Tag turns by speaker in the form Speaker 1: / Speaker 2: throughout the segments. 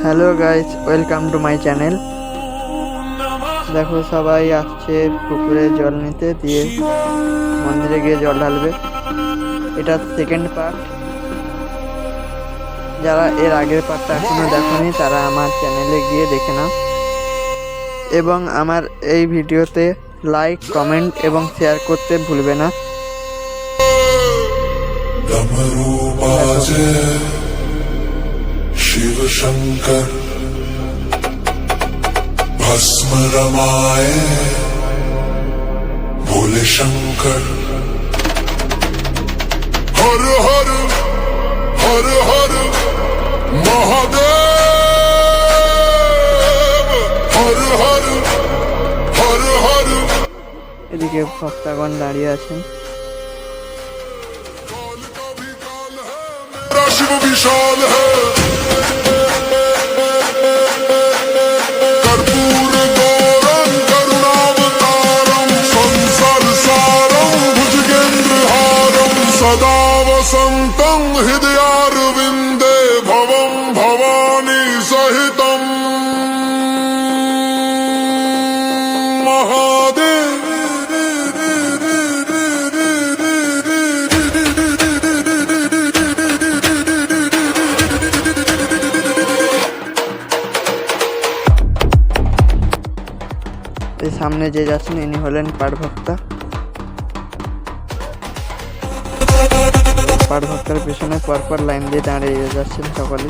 Speaker 1: Hello guys, welcome to my channel. দেখো সবাই আসছে পুকুরে জল নিতে, দিয়ে মন্দিরে গিয়ে জল ঢালবে। এটা সেকেন্ড পার্ট। যারা এর আগের পার্টটা এখনো দেখোনি তারা আমার চ্যানেলে গিয়ে দেখে নাও, এবং আমার এই ভিডিওতে লাইক, কমেন্ট এবং শেয়ার করতে ভুলবে না।
Speaker 2: शिव शंकर भस्म रमाए भोले शंकर हर हर हर हर महादेव हर हर हर हर।
Speaker 1: এদিকে ভক্তগণ দাঁড়িয়ে আছেন।
Speaker 2: शिव विशाल है कर्पूर गौरम करुणावतारम संसार सारम भुजगेंद्र हारम सदा वसंतम हृदयारविंदे भवम भवानी सहितम महादेव।
Speaker 1: এই সামনে যে যাচ্ছেন ইনি হলেন পাঠভক্তা। পাঠভক্তার পেছনে পরপর লাইন দিয়ে দাঁড়িয়ে যাচ্ছেন সকলে।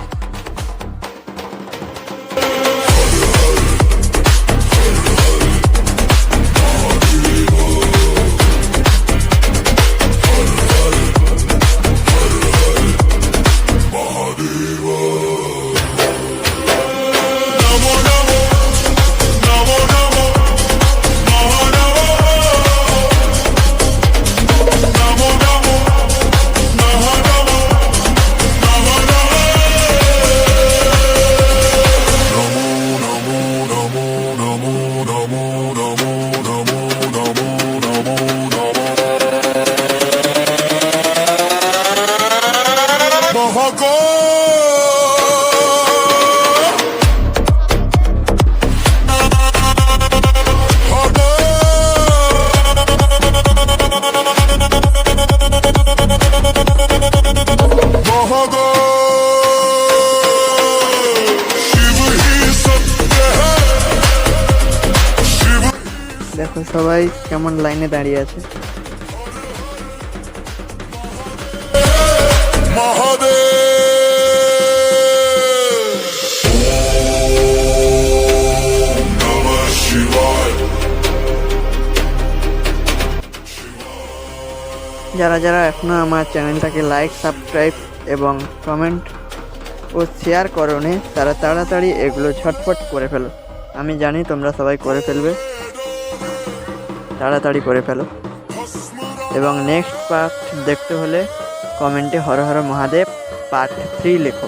Speaker 1: দেখো সবাই কেমন লাইনে দাঁড়িয়ে আছে। যারা যারা এখনো আমার চ্যানেলটাকে লাইক, সাবস্ক্রাইব এবং কমেন্ট ও শেয়ার করোনি তারা তাড়াতাড়ি এগুলো ঝটপট করে ফেলো। আমি জানি তোমরা সবাই করে ফেলবে, তাড়াতাড়ি করে ফেলো। এবং নেক্সট পার্ট দেখতে হলে কমেন্টে হর হর মহাদেব পার্ট 3 লেখো।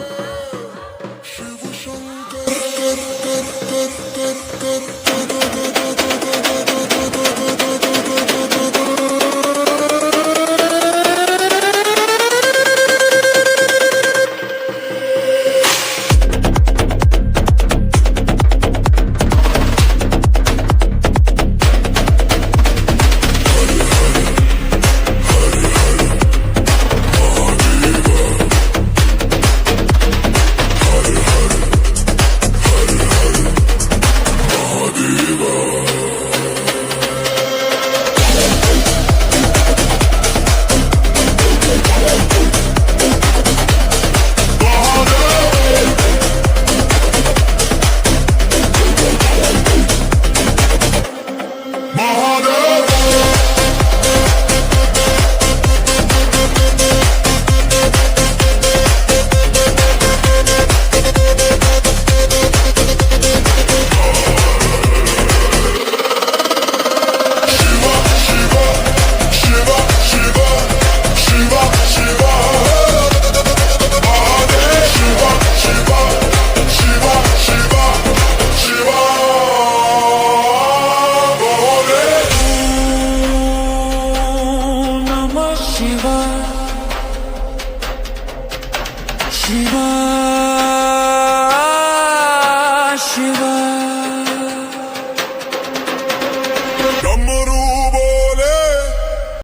Speaker 3: शिवा